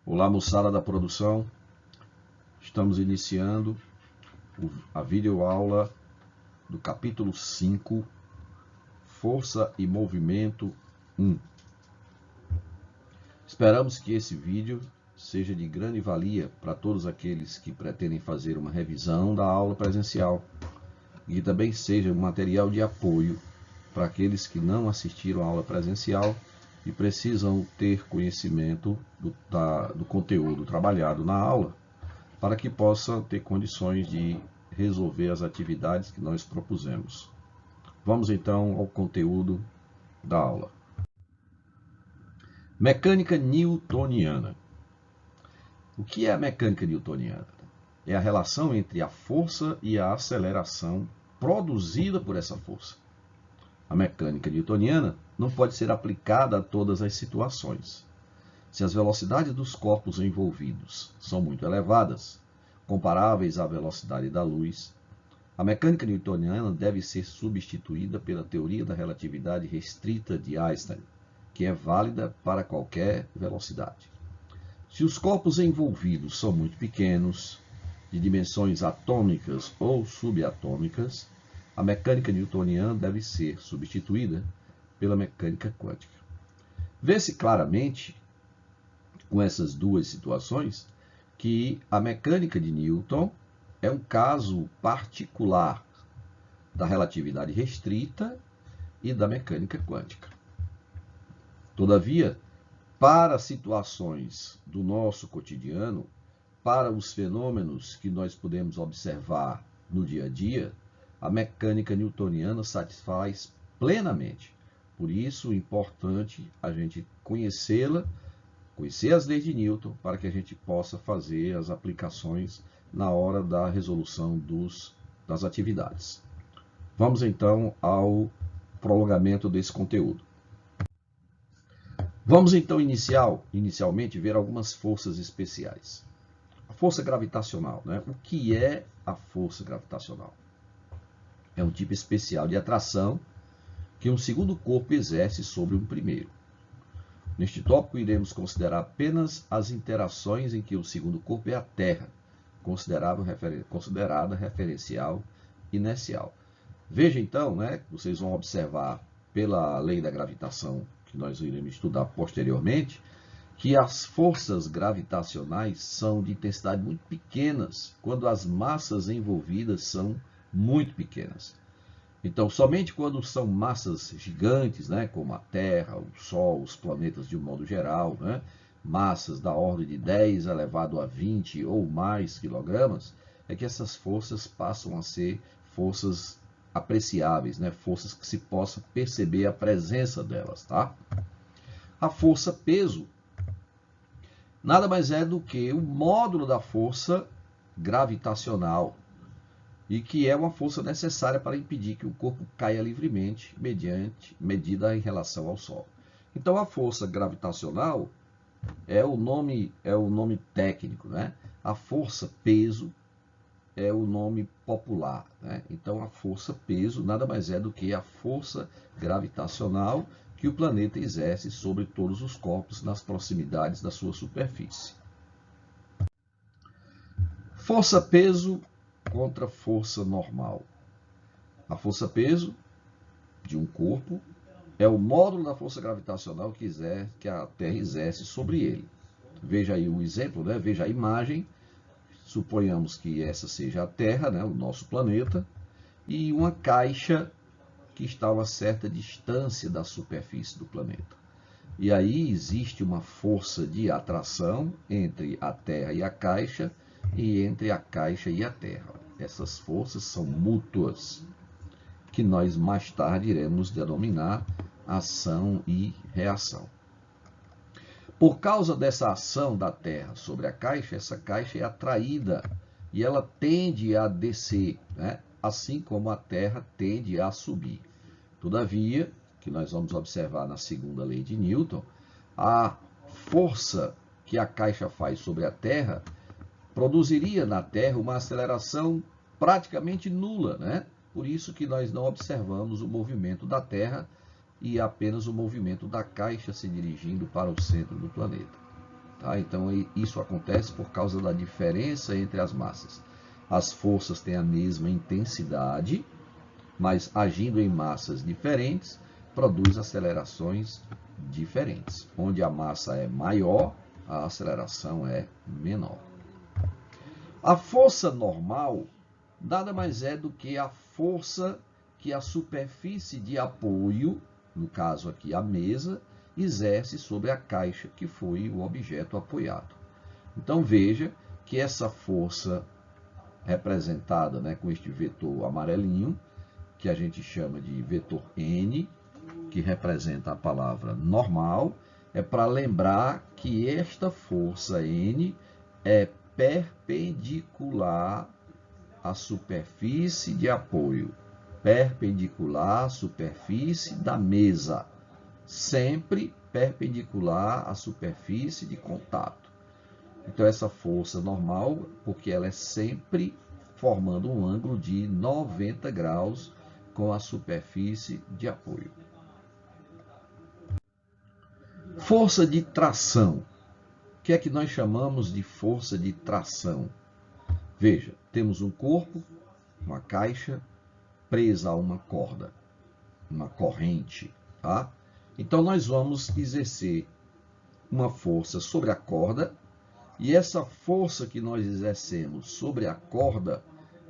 Olá, moçada da produção. Estamos iniciando a videoaula do capítulo 5, Força e Movimento 1. Esperamos que esse vídeo seja de grande valia para todos aqueles que pretendem fazer uma revisão da aula presencial e que também seja um material de apoio para aqueles que não assistiram à aula presencial e precisam ter conhecimento do conteúdo trabalhado na aula, para que possa ter condições de resolver as atividades que nós propusemos. Vamos então ao conteúdo da aula. Mecânica newtoniana. O que é a mecânica newtoniana? É a relação entre a força e a aceleração produzida por essa força. A mecânica newtoniana não pode ser aplicada a todas as situações. Se as velocidades dos corpos envolvidos são muito elevadas, comparáveis à velocidade da luz, a mecânica newtoniana deve ser substituída pela teoria da relatividade restrita de Einstein, que é válida para qualquer velocidade. Se os corpos envolvidos são muito pequenos, de dimensões atômicas ou subatômicas, a mecânica newtoniana deve ser substituída pela mecânica quântica. Vê-se claramente, com essas duas situações, que a mecânica de Newton é um caso particular da relatividade restrita e da mecânica quântica. Todavia, para situações do nosso cotidiano, para os fenômenos que nós podemos observar no dia a dia, a mecânica newtoniana satisfaz plenamente. Por isso, é importante a gente conhecê-la, conhecer as leis de Newton, para que a gente possa fazer as aplicações na hora da resolução das atividades. Vamos então ao prolongamento desse conteúdo. Vamos então inicialmente ver algumas forças especiais. A força gravitacional, né? O que é a força gravitacional? É um tipo especial de atração que um segundo corpo exerce sobre um primeiro. Neste tópico, iremos considerar apenas as interações em que o segundo corpo é a Terra, considerada referencial inercial. Veja então, vocês vão observar pela lei da gravitação, que nós iremos estudar posteriormente, que as forças gravitacionais são de intensidade muito pequenas, quando as massas envolvidas são muito pequenas. Então, somente quando são massas gigantes, como a Terra, o Sol, os planetas de um modo geral, massas da ordem de 10 elevado a 20 ou mais quilogramas, é que essas forças passam a ser forças apreciáveis, forças que se possa perceber a presença delas. Tá? A força peso nada mais é do que o módulo da força gravitacional, e que é uma força necessária para impedir que o corpo caia livremente, medida em relação ao Sol. Então, a força gravitacional é o nome técnico, A força peso é o nome popular, Então, a força peso nada mais é do que a força gravitacional que o planeta exerce sobre todos os corpos nas proximidades da sua superfície. Força peso contra força normal. A força-peso de um corpo é o módulo da força gravitacional que a Terra exerce sobre ele. Veja aí o exemplo, Veja a imagem. Suponhamos que essa seja a Terra, o nosso planeta, e uma caixa que está a uma certa distância da superfície do planeta. E aí existe uma força de atração entre a Terra e a caixa, e entre a caixa e a Terra. Essas forças são mútuas, que nós mais tarde iremos denominar ação e reação. Por causa dessa ação da Terra sobre a caixa, essa caixa é atraída e ela tende a descer, assim como a Terra tende a subir. Todavia, que nós vamos observar na segunda lei de Newton, a força que a caixa faz sobre a Terra produziria na Terra uma aceleração praticamente nula, Por isso que nós não observamos o movimento da Terra e apenas o movimento da caixa se dirigindo para o centro do planeta. Tá? Então, isso acontece por causa da diferença entre as massas. As forças têm a mesma intensidade, mas agindo em massas diferentes, produz acelerações diferentes. Onde a massa é maior, a aceleração é menor. A força normal nada mais é do que a força que a superfície de apoio, no caso aqui a mesa, exerce sobre a caixa que foi o objeto apoiado. Então veja que essa força representada, né, com este vetor amarelinho, que a gente chama de vetor N, que representa a palavra normal, é para lembrar que esta força N é perpendicular à superfície de apoio, perpendicular à superfície da mesa, sempre perpendicular à superfície de contato. Então, essa força normal, porque ela é sempre formando um ângulo de 90 graus com a superfície de apoio. Força de tração. O que é que nós chamamos de força de tração? Veja, temos um corpo, uma caixa, presa a uma corda, uma corrente, tá? Então, nós vamos exercer uma força sobre a corda, e essa força que nós exercemos sobre a corda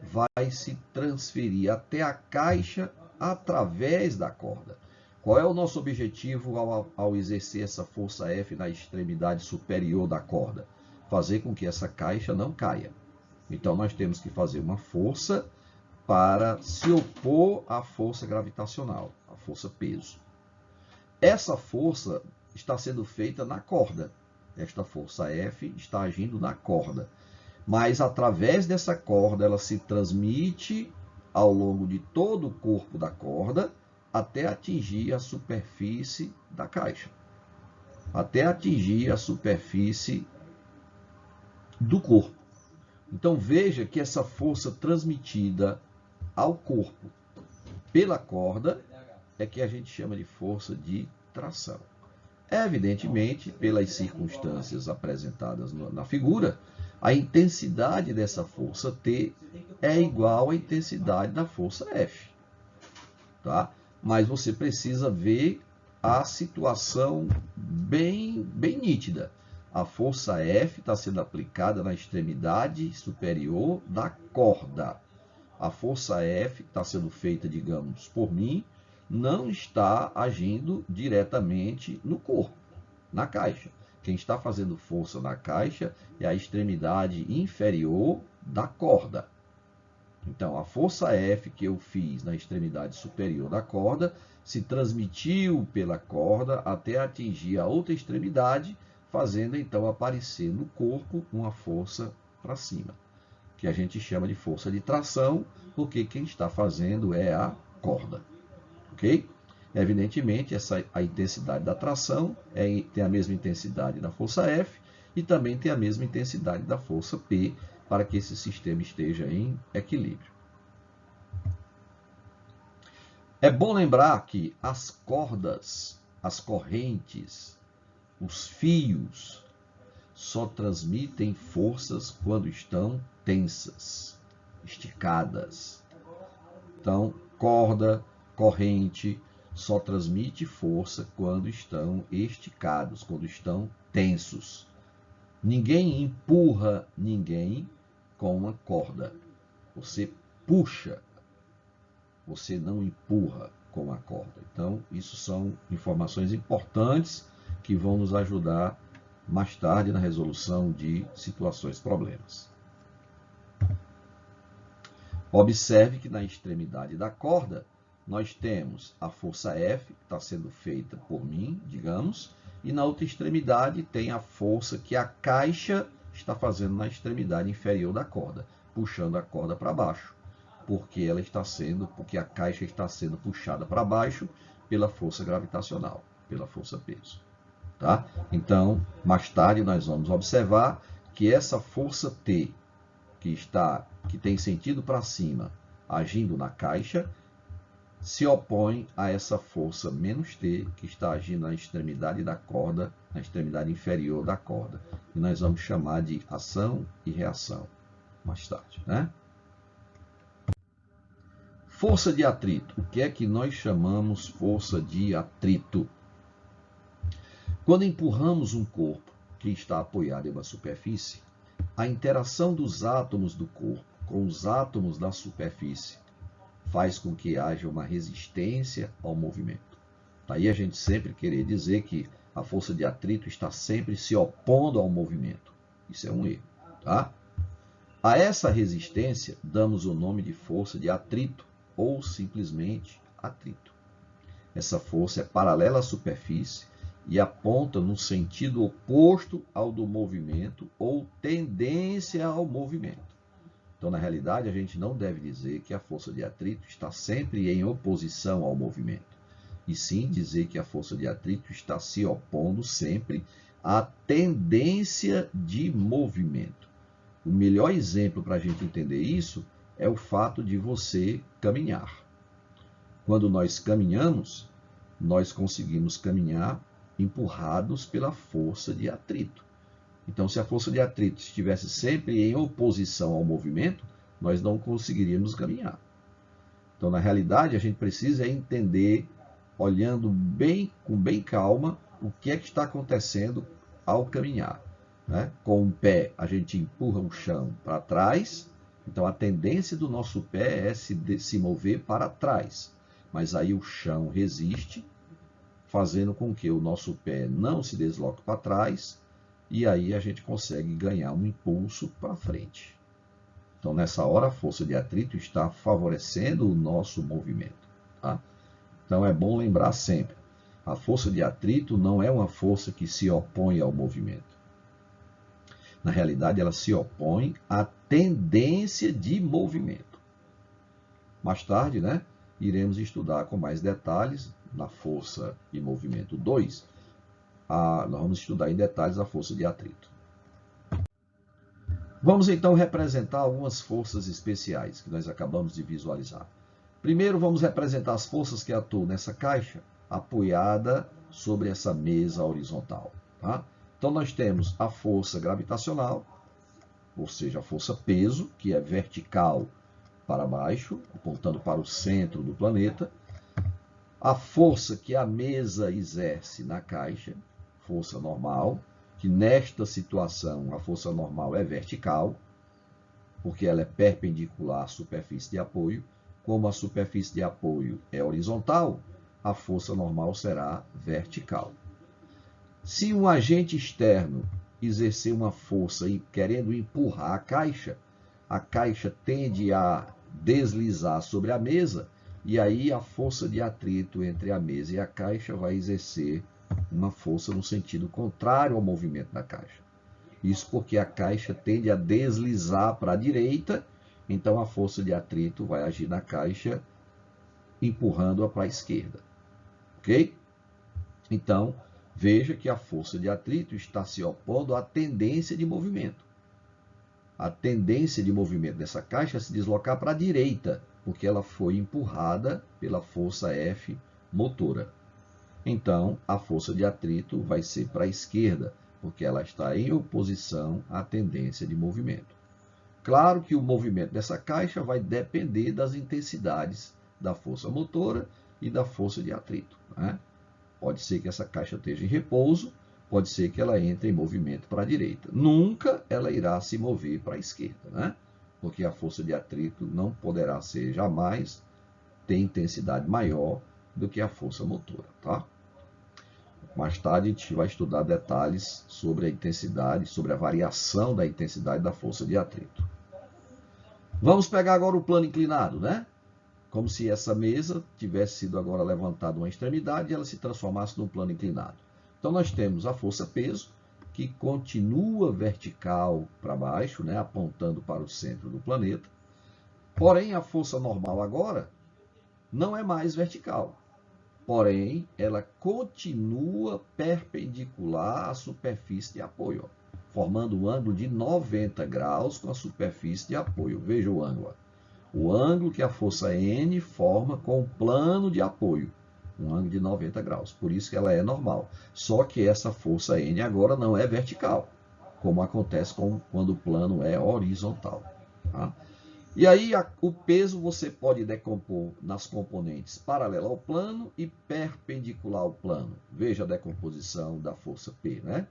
vai se transferir até a caixa através da corda. Qual é o nosso objetivo ao exercer essa força F na extremidade superior da corda? Fazer com que essa caixa não caia. Então, nós temos que fazer uma força para se opor à força gravitacional, à força peso. Essa força está sendo feita na corda. Esta força F está agindo na corda. Mas, através dessa corda, ela se transmite ao longo de todo o corpo da corda até atingir a superfície da caixa. Até atingir a superfície do corpo. Então, veja que essa força transmitida ao corpo pela corda é que a gente chama de força de tração. Evidentemente, pelas circunstâncias apresentadas na figura, a intensidade dessa força T é igual à intensidade da força F. Tá? Mas você precisa ver a situação bem nítida. A força F está sendo aplicada na extremidade superior da corda. A força F, que está sendo feita, digamos, por mim, não está agindo diretamente no corpo, na caixa. Quem está fazendo força na caixa é a extremidade inferior da corda. Então, a força F que eu fiz na extremidade superior da corda se transmitiu pela corda até atingir a outra extremidade, fazendo então aparecer no corpo uma força para cima, que a gente chama de força de tração, porque quem está fazendo é a corda. Ok? Evidentemente, a intensidade da tração tem a mesma intensidade da força F e também tem a mesma intensidade da força P, para que esse sistema esteja em equilíbrio. É bom lembrar que as cordas, as correntes, os fios, só transmitem forças quando estão tensas, esticadas. Então, corda, corrente, só transmite força quando estão esticados, quando estão tensos. Ninguém empurra ninguém com uma corda. Você puxa, você não empurra com a corda. Então, isso são informações importantes que vão nos ajudar mais tarde na resolução de situações, problemas. Observe que na extremidade da corda, nós temos a força F, que está sendo feita por mim, digamos, e na outra extremidade tem a força que a caixa está fazendo na extremidade inferior da corda, puxando a corda para baixo, porque a caixa está sendo puxada para baixo pela força gravitacional, pela força peso. Tá? Então, mais tarde nós vamos observar que essa força T, que tem sentido para cima, agindo na caixa, se opõe a essa força menos T que está agindo na extremidade da corda, na extremidade inferior da corda. E nós vamos chamar de ação e reação mais tarde, né? Força de atrito. O que é que nós chamamos força de atrito? Quando empurramos um corpo que está apoiado em uma superfície, a interação dos átomos do corpo com os átomos da superfície faz com que haja uma resistência ao movimento. Daí a gente sempre querer dizer que a força de atrito está sempre se opondo ao movimento. Isso é um erro, tá? A essa resistência damos o nome de força de atrito ou simplesmente atrito. Essa força é paralela à superfície e aponta no sentido oposto ao do movimento ou tendência ao movimento. Então, na realidade, a gente não deve dizer que a força de atrito está sempre em oposição ao movimento, e sim dizer que a força de atrito está se opondo sempre à tendência de movimento. O melhor exemplo para a gente entender isso é o fato de você caminhar. Quando nós caminhamos, nós conseguimos caminhar empurrados pela força de atrito. Então, se a força de atrito estivesse sempre em oposição ao movimento, nós não conseguiríamos caminhar. Então, na realidade, a gente precisa entender, olhando com bem calma, o que é que está acontecendo ao caminhar, né? Com o pé, a gente empurra o chão para trás, então a tendência do nosso pé é se mover para trás. Mas aí o chão resiste, fazendo com que o nosso pé não se desloque para trás, e aí a gente consegue ganhar um impulso para frente. Então, nessa hora, a força de atrito está favorecendo o nosso movimento, tá? Então, é bom lembrar sempre, a força de atrito não é uma força que se opõe ao movimento. Na realidade, ela se opõe à tendência de movimento. Mais tarde, né, iremos estudar com mais detalhes, na força e movimento 2, nós vamos estudar em detalhes a força de atrito. Vamos então representar algumas forças especiais que nós acabamos de visualizar. Primeiro vamos representar as forças que atuam nessa caixa apoiada sobre essa mesa horizontal, tá? Então nós temos a força gravitacional, ou seja, a força peso, que é vertical para baixo, apontando para o centro do planeta. A força que a mesa exerce na caixa, força normal, que nesta situação a força normal é vertical, porque ela é perpendicular à superfície de apoio. Como a superfície de apoio é horizontal, a força normal será vertical. Se um agente externo exercer uma força querendo empurrar a caixa tende a deslizar sobre a mesa, e aí a força de atrito entre a mesa e a caixa vai exercer uma força no sentido contrário ao movimento da caixa. Isso porque a caixa tende a deslizar para a direita, então a força de atrito vai agir na caixa, empurrando-a para a esquerda. Ok? Então, veja que a força de atrito está se opondo à tendência de movimento. A tendência de movimento dessa caixa é se deslocar para a direita, porque ela foi empurrada pela força F motora. Então, a força de atrito vai ser para a esquerda, porque ela está em oposição à tendência de movimento. Claro que o movimento dessa caixa vai depender das intensidades da força motora e da força de atrito, né? Pode ser que essa caixa esteja em repouso, pode ser que ela entre em movimento para a direita. Nunca ela irá se mover para a esquerda, né? Porque a força de atrito não poderá ser jamais ter intensidade maior do que a força motora, tá? Mais tarde a gente vai estudar detalhes sobre a intensidade, sobre a variação da intensidade da força de atrito. Vamos pegar agora o plano inclinado, né? Como se essa mesa tivesse sido agora levantada uma extremidade e ela se transformasse num plano inclinado. Então nós temos a força peso, que continua vertical para baixo, né, apontando para o centro do planeta. Porém, a força normal agora não é mais vertical. Porém, ela continua perpendicular à superfície de apoio, formando um ângulo de 90 graus com a superfície de apoio. Veja o ângulo. o ângulo que a força N forma com o plano de apoio, um ângulo de 90 graus. Por isso que ela é normal. Só que essa força N agora não é vertical, como acontece quando o plano é horizontal. Tá? E aí o peso você pode decompor nas componentes paralela ao plano e perpendicular ao plano. Veja a decomposição da força P, né?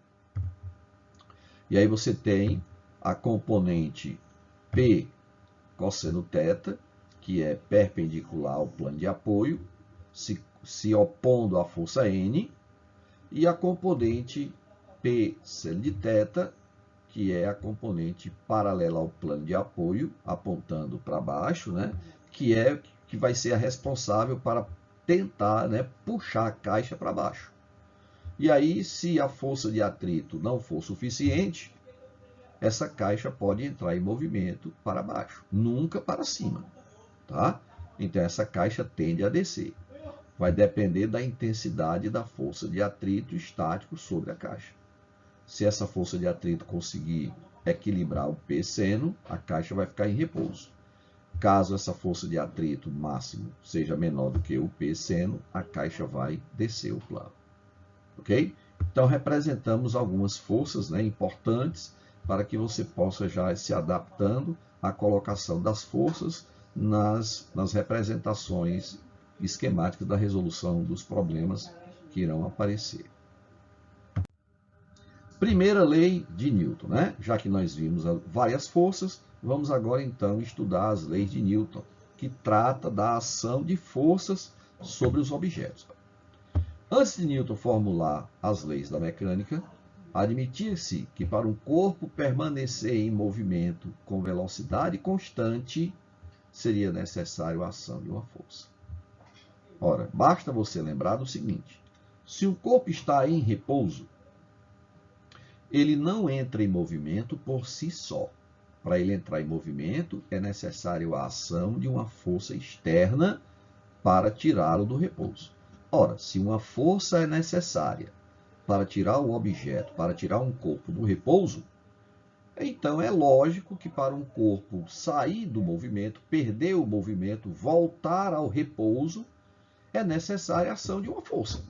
E aí você tem a componente P cosseno θ, que é perpendicular ao plano de apoio, se opondo à força N, e a componente P seno de θ, que é a componente paralela ao plano de apoio, apontando para baixo, né? que vai ser a responsável para tentar, né, puxar a caixa para baixo. E aí, se a força de atrito não for suficiente, essa caixa pode entrar em movimento para baixo, nunca para cima. Tá? Então, essa caixa tende a descer. Vai depender da intensidade da força de atrito estático sobre a caixa. Se essa força de atrito conseguir equilibrar o P seno, a caixa vai ficar em repouso. Caso essa força de atrito máximo seja menor do que o P seno, a caixa vai descer o plano. Ok? Então, representamos algumas forças, né, importantes para que você possa já ir se adaptando à colocação das forças nas representações esquemáticas da resolução dos problemas que irão aparecer. Primeira lei de Newton, né? Já que nós vimos várias forças, vamos agora então estudar as leis de Newton, que trata da ação de forças sobre os objetos. Antes de Newton formular as leis da mecânica, admitia-se que para um corpo permanecer em movimento com velocidade constante, seria necessário a ação de uma força. Ora, basta você lembrar do seguinte: se o corpo está em repouso, ele não entra em movimento por si só. Para ele entrar em movimento, é necessário a ação de uma força externa para tirá-lo do repouso. Ora, se uma força é necessária para tirar o objeto, para tirar um corpo do repouso, então é lógico que para um corpo sair do movimento, perder o movimento, voltar ao repouso, é necessária a ação de uma força.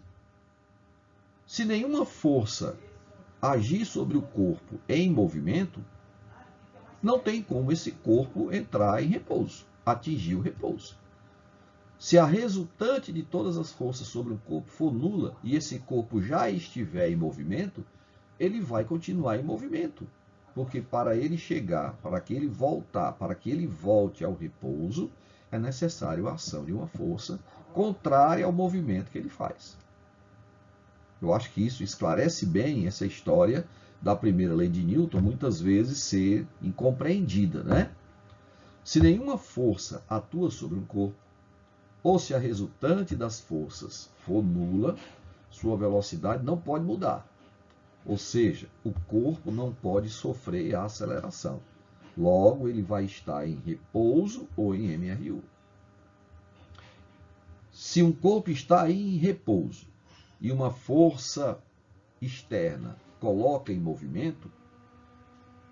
Se nenhuma força agir sobre o corpo em movimento, não tem como esse corpo entrar em repouso, atingir o repouso. Se a resultante de todas as forças sobre um corpo for nula e esse corpo já estiver em movimento, ele vai continuar em movimento, porque para ele chegar, para que ele voltar, para que ele volte ao repouso, é necessário a ação de uma força contrária ao movimento que ele faz. Eu acho que isso esclarece bem essa história da primeira lei de Newton, muitas vezes ser incompreendida, né? Se nenhuma força atua sobre um corpo, ou se a resultante das forças for nula, sua velocidade não pode mudar. Ou seja, o corpo não pode sofrer a aceleração. Logo, ele vai estar em repouso ou em MRU. Se um corpo está em repouso e uma força externa coloca em movimento,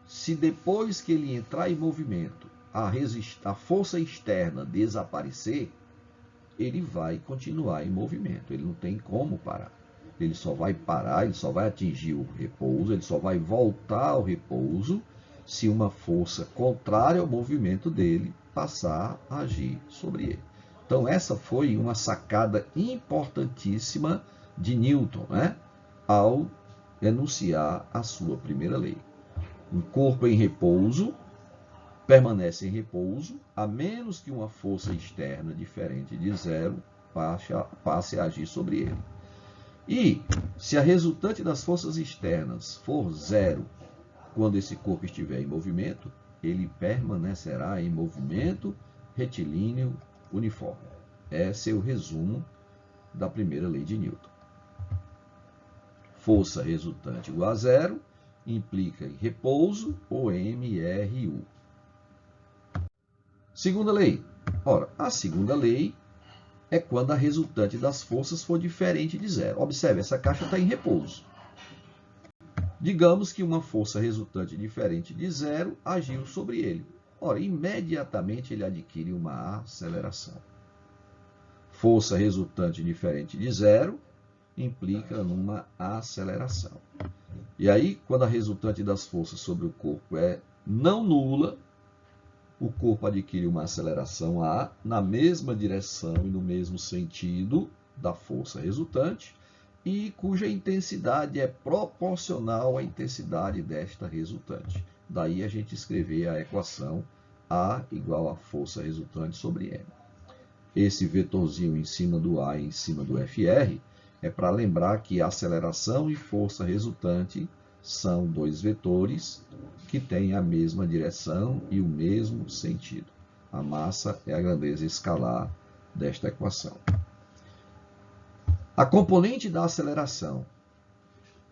se depois que ele entrar em movimento a força externa desaparecer, ele vai continuar em movimento, ele não tem como parar. Ele só vai parar, ele só vai atingir o repouso, ele só vai voltar ao repouso se uma força contrária ao movimento dele passar a agir sobre ele. Então essa foi uma sacada importantíssima de Newton, né? Ao enunciar a sua primeira lei. Um corpo em repouso permanece em repouso, a menos que uma força externa diferente de zero passe a agir sobre ele. E, se a resultante das forças externas for zero, quando esse corpo estiver em movimento, ele permanecerá em movimento retilíneo uniforme. Esse é o resumo da primeira lei de Newton. Força resultante igual a zero implica em repouso ou MRU. Segunda lei. Ora, a segunda lei é quando a resultante das forças for diferente de zero. Observe, essa caixa está em repouso. Digamos que uma força resultante diferente de zero agiu sobre ele. Ora, imediatamente ele adquire uma aceleração. Força resultante diferente de zero implica numa aceleração. E aí, quando a resultante das forças sobre o corpo é não nula, o corpo adquire uma aceleração A na mesma direção e no mesmo sentido da força resultante, e cuja intensidade é proporcional à intensidade desta resultante. Daí a gente escrever a equação A igual a força resultante sobre M. Esse vetorzinho em cima do A e em cima do FR é para lembrar que aceleração e força resultante são dois vetores que têm a mesma direção e o mesmo sentido. A massa é a grandeza escalar desta equação. A componente da aceleração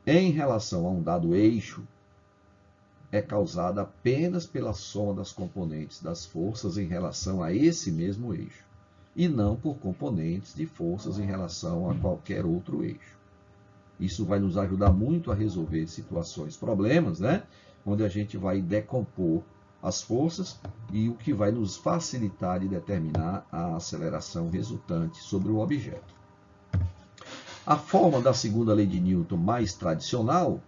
em relação a um dado eixo é causada apenas pela soma das componentes das forças em relação a esse mesmo eixo, e não por componentes de forças em relação a qualquer outro eixo. Isso vai nos ajudar muito a resolver situações, problemas, né? Onde a gente vai decompor as forças e o que vai nos facilitar de determinar a aceleração resultante sobre o objeto. A forma da segunda lei de Newton mais tradicional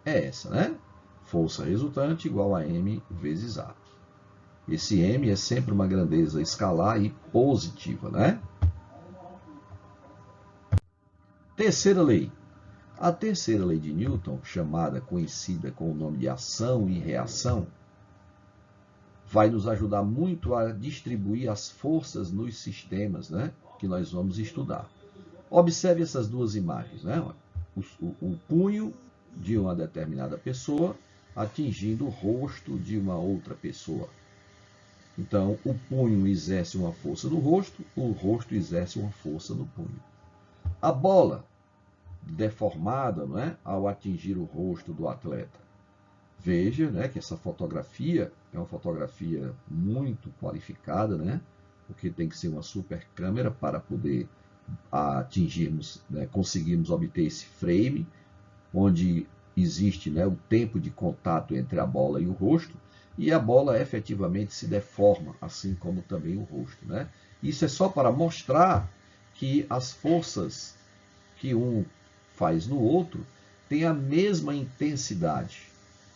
é essa, né? Força resultante igual a m vezes A. Esse m é sempre uma grandeza escalar e positiva, né? Terceira lei. A terceira lei de Newton, conhecida com o nome de ação e reação, vai nos ajudar muito a distribuir as forças nos sistemas, né, que nós vamos estudar. Observe essas duas imagens, né? O punho de uma determinada pessoa atingindo o rosto de uma outra pessoa. Então, o punho exerce uma força no rosto, o rosto exerce uma força no punho. A bola deformada, não é, ao atingir o rosto do atleta. Veja, né, que essa fotografia é uma fotografia muito qualificada, né, porque tem que ser uma super câmera para poder atingirmos, né, conseguirmos obter esse frame, onde existe, né, o tempo de contato entre a bola e o rosto, e a bola efetivamente se deforma, assim como também o rosto, né? Isso é só para mostrar que as forças que um faz no outro têm a mesma intensidade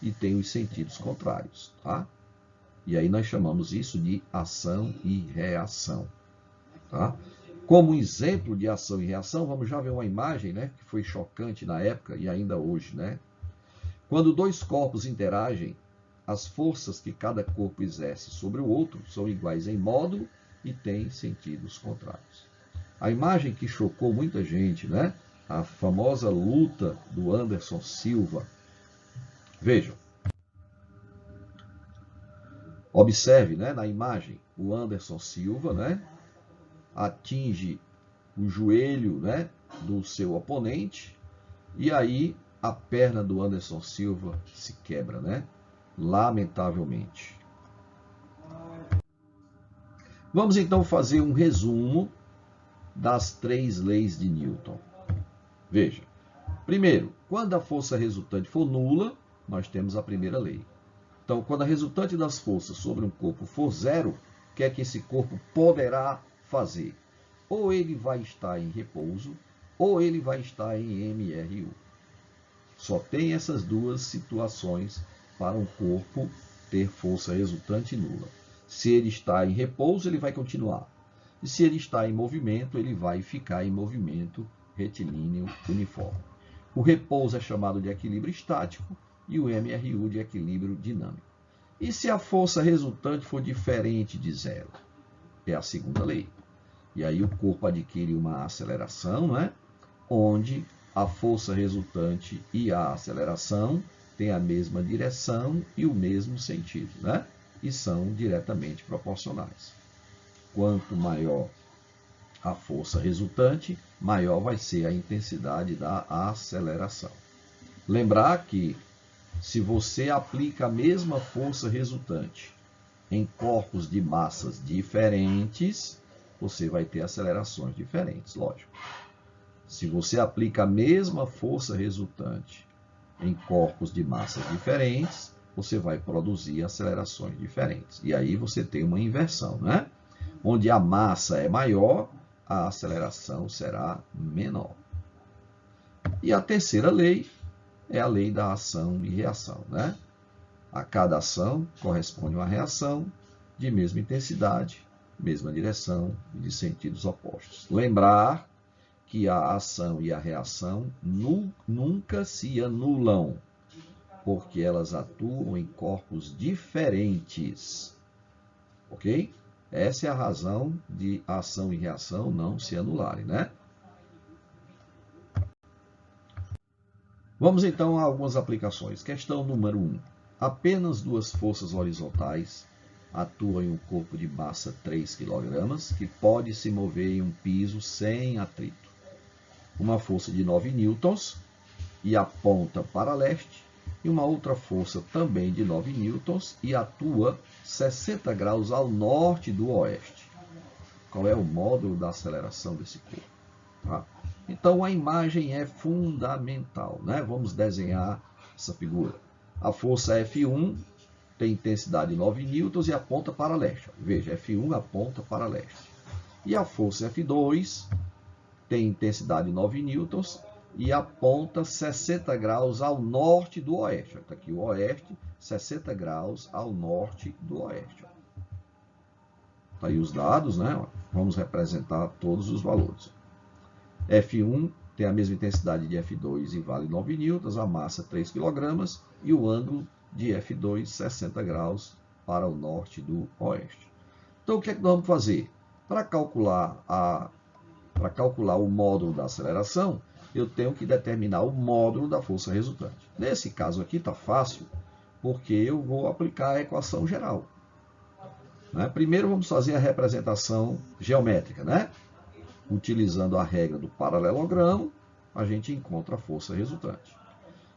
e têm os sentidos contrários, tá? E aí nós chamamos isso de ação e reação, tá? Como exemplo de ação e reação, vamos já ver uma imagem, né, que foi chocante na época e ainda hoje, né? Quando dois corpos interagem, as forças que cada corpo exerce sobre o outro são iguais em módulo e têm sentidos contrários. A imagem que chocou muita gente, né? A famosa luta do Anderson Silva. Vejam. Observe, né, na imagem, o Anderson Silva, né, atinge o joelho, né, do seu oponente e aí a perna do Anderson Silva se quebra, né? Lamentavelmente. Vamos então fazer um resumo das três leis de Newton. Veja, primeiro, quando a força resultante for nula, nós temos a primeira lei. Então, quando a resultante das forças sobre um corpo for zero, o que é que esse corpo poderá fazer? Ou ele vai estar em repouso, ou ele vai estar em MRU. Só tem essas duas situações para um corpo ter força resultante nula. Se ele está em repouso, ele vai continuar. E se ele está em movimento, ele vai ficar em movimento retilíneo uniforme. O repouso é chamado de equilíbrio estático e o MRU de equilíbrio dinâmico. E se a força resultante for diferente de zero? É a segunda lei. E aí o corpo adquire uma aceleração, né? Onde a força resultante e a aceleração têm a mesma direção e o mesmo sentido, né? E são diretamente proporcionais. Quanto maior a força resultante, maior vai ser a intensidade da aceleração. Lembrar que se você aplica a mesma força resultante em corpos de massas diferentes, você vai ter acelerações diferentes, lógico. Se você aplica a mesma força resultante em corpos de massas diferentes, você vai produzir acelerações diferentes. E aí você tem uma inversão, né? Onde a massa é maior, a aceleração será menor. E a terceira lei é a lei da ação e reação, né? A cada ação corresponde uma reação de mesma intensidade, mesma direção e de sentidos opostos. Lembrar que a ação e a reação nunca se anulam, porque elas atuam em corpos diferentes. Ok? Essa é a razão de ação e reação não se anularem, né? Vamos então a algumas aplicações. Questão número 1. Apenas duas forças horizontais atuam em um corpo de massa 3 kg que pode se mover em um piso sem atrito. Uma força de 9 newtons e aponta para leste, e uma outra força também de 9 newtons e atua 60 graus ao norte do oeste. Qual é o módulo da aceleração desse corpo? Tá? Então, a imagem é fundamental, né? Vamos desenhar essa figura. A força F1 tem intensidade 9 newtons e aponta para leste. Veja, F1 aponta para leste. E a força F2 tem intensidade 9 newtons e aponta 60 graus ao norte do oeste. Está aqui o oeste, 60 graus ao norte do oeste. Está aí os dados, né? Vamos representar todos os valores. F1 tem a mesma intensidade de F2 e vale 9 newtons, a massa 3 kg e o ângulo de F2 60 graus para o norte do oeste. Então, o que é que nós vamos fazer? Para calcular o módulo da aceleração, eu tenho que determinar o módulo da força resultante. Nesse caso aqui está fácil, porque eu vou aplicar a equação geral. Né? Primeiro vamos fazer a representação geométrica, né? Utilizando a regra do paralelogramo, a gente encontra a força resultante.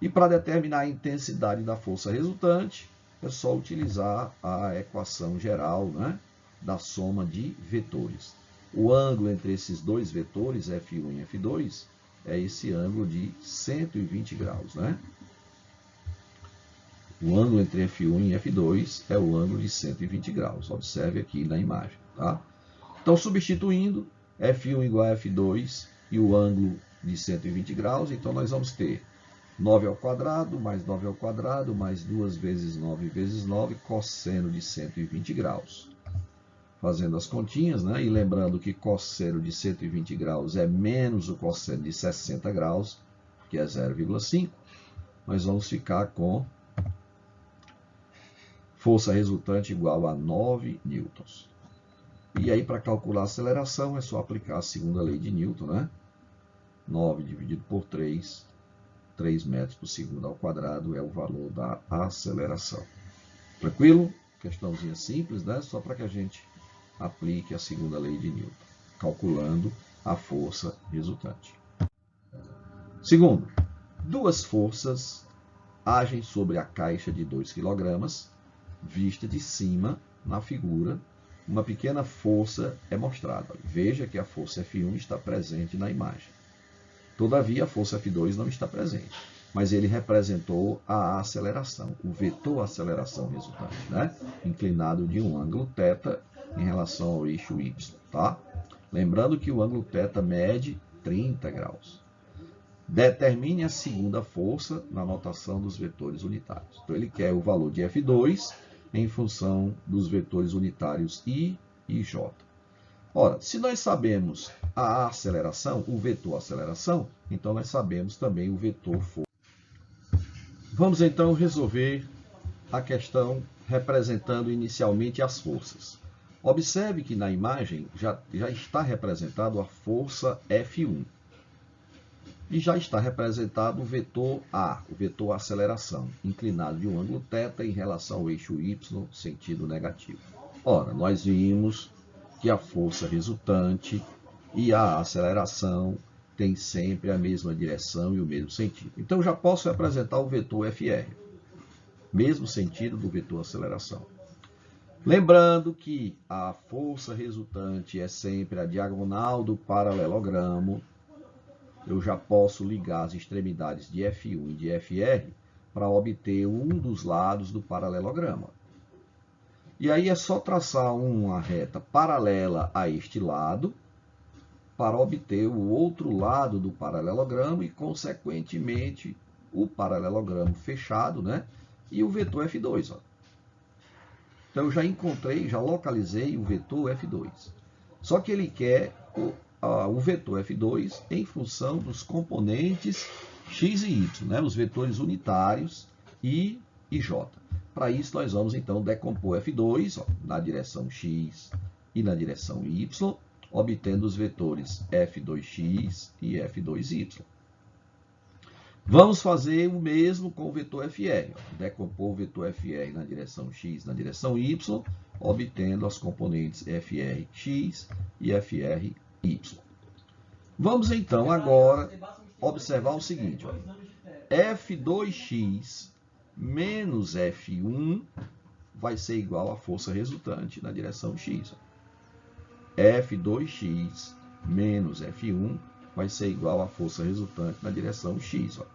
E para determinar a intensidade da força resultante, é só utilizar a equação geral, né? Da soma de vetores. O ângulo entre esses dois vetores, F1 e F2, é esse ângulo de 120 graus, né? O ângulo entre F1 e F2 é o ângulo de 120 graus. Observe aqui na imagem, tá? Então, substituindo F1 igual a F2 e o ângulo de 120 graus, então nós vamos ter 9 ao quadrado, mais 9 ao quadrado, mais 2 vezes 9 vezes 9, cosseno de 120 graus. Fazendo as continhas, né? E lembrando que cosseno de 120 graus é menos o cosseno de 60 graus, que é 0,5, nós vamos ficar com força resultante igual a 9 newtons. E aí, para calcular a aceleração, é só aplicar a segunda lei de Newton, né? 9 dividido por 3, 3 metros por segundo ao quadrado é o valor da aceleração. Tranquilo? Questãozinha simples, né? Só para que a gente aplique a segunda lei de Newton, calculando a força resultante. Segundo, duas forças agem sobre a caixa de 2 kg, vista de cima na figura. Uma pequena força é mostrada. Veja que a força F1 está presente na imagem. Todavia, a força F2 não está presente, mas ele representou a aceleração, o vetor aceleração resultante, né? Inclinado de um ângulo θ em relação ao eixo Y, tá? Lembrando que o ângulo θ mede 30 graus. Determine a segunda força na notação dos vetores unitários. Então, ele quer o valor de F2 em função dos vetores unitários I e J. Ora, se nós sabemos a aceleração, o vetor aceleração, então nós sabemos também o vetor força. Vamos então resolver a questão representando inicialmente as forças. Observe que na imagem já está representado a força F1. E já está representado o vetor A, o vetor aceleração, inclinado de um ângulo θ em relação ao eixo Y, sentido negativo. Ora, nós vimos que a força resultante e a aceleração têm sempre a mesma direção e o mesmo sentido. Então, já posso representar o vetor FR, mesmo sentido do vetor aceleração. Lembrando que a força resultante é sempre a diagonal do paralelogramo, eu já posso ligar as extremidades de F1 e de FR para obter um dos lados do paralelograma. E aí é só traçar uma reta paralela a este lado para obter o outro lado do paralelogramo e, consequentemente, o paralelogramo fechado, né? E o vetor F2. Ó. Então, eu já encontrei, já localizei o vetor F2. Só que ele quer o vetor F2 em função dos componentes x e y, né? Os vetores unitários I e J. Para isso, nós vamos, então, decompor F2 ó, na direção x e na direção y, obtendo os vetores F2x e F2y. Vamos fazer o mesmo com o vetor FR. Ó. Decompor o vetor FR na direção x e na direção y, obtendo as componentes FRx e FRy. Vamos, então, agora observar o seguinte. Ó. F2x menos F1 vai ser igual à força resultante na direção x. F2x menos F1 vai ser igual à força resultante na direção x. Ó.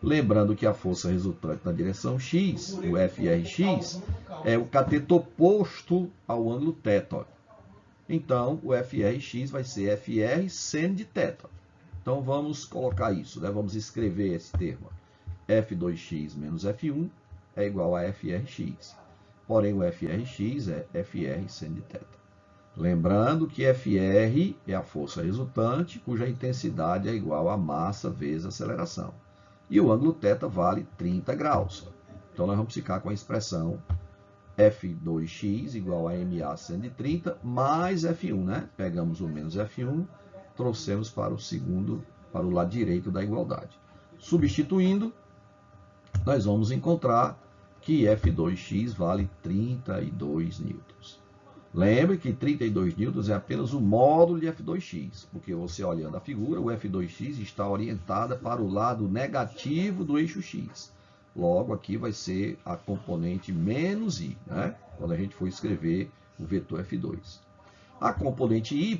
Lembrando que a força resultante na direção x, o FRx, é o cateto oposto ao ângulo θ. Ó. Então, o FRx vai ser FR seno de θ. Então, vamos colocar isso, né? Vamos escrever esse termo. F2x menos F1 é igual a FRx. Porém, o FRx é FR seno de θ. Lembrando que Fr é a força resultante, cuja intensidade é igual a massa vezes a aceleração. E o ângulo θ vale 30 graus. Então, nós vamos ficar com a expressão F2x igual a MA seno de 30 mais F1, né? Pegamos o menos F1, trouxemos para o lado direito da igualdade. Substituindo, nós vamos encontrar que F2x vale 32 newtons. Lembre que 32 newtons é apenas o módulo de F2x, porque você olhando a figura, o F2x está orientada para o lado negativo do eixo x. Logo, aqui vai ser a componente menos i, né? Quando a gente for escrever o vetor F2. A componente y,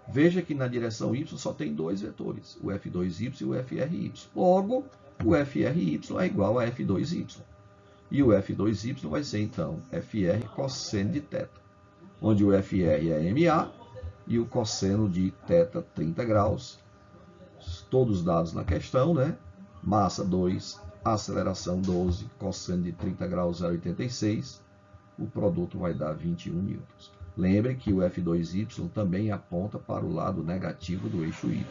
veja que na direção y só tem dois vetores, o F2y e o FRy. Logo, o FRy é igual a F2y. E o F2y vai ser, então, FR cosseno de θ, onde o FR é MA e o cosseno de θ 30 graus. Todos dados na questão, né? Massa 2, aceleração 12, cosseno de 30 graus 0,86. O produto vai dar 21 newtons. Lembre que o F2y também aponta para o lado negativo do eixo y,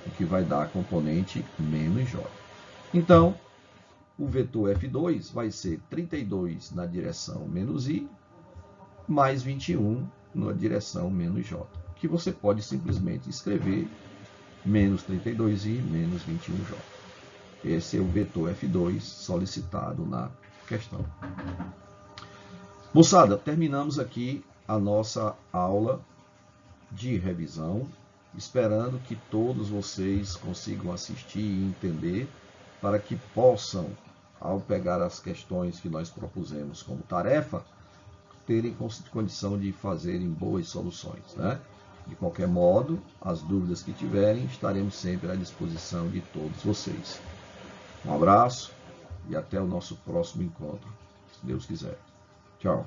o que vai dar a componente menos j. Então, o vetor F2 vai ser 32 na direção menos i, mais 21 na direção menos j, que você pode simplesmente escrever menos 32i menos 21j. Esse é o vetor F2 solicitado na questão. Moçada, terminamos aqui a nossa aula de revisão, esperando que todos vocês consigam assistir e entender, para que possam, ao pegar as questões que nós propusemos como tarefa, terem condição de fazerem boas soluções, né? De qualquer modo, as dúvidas que tiverem, estaremos sempre à disposição de todos vocês. Um abraço e até o nosso próximo encontro, se Deus quiser. Tchau.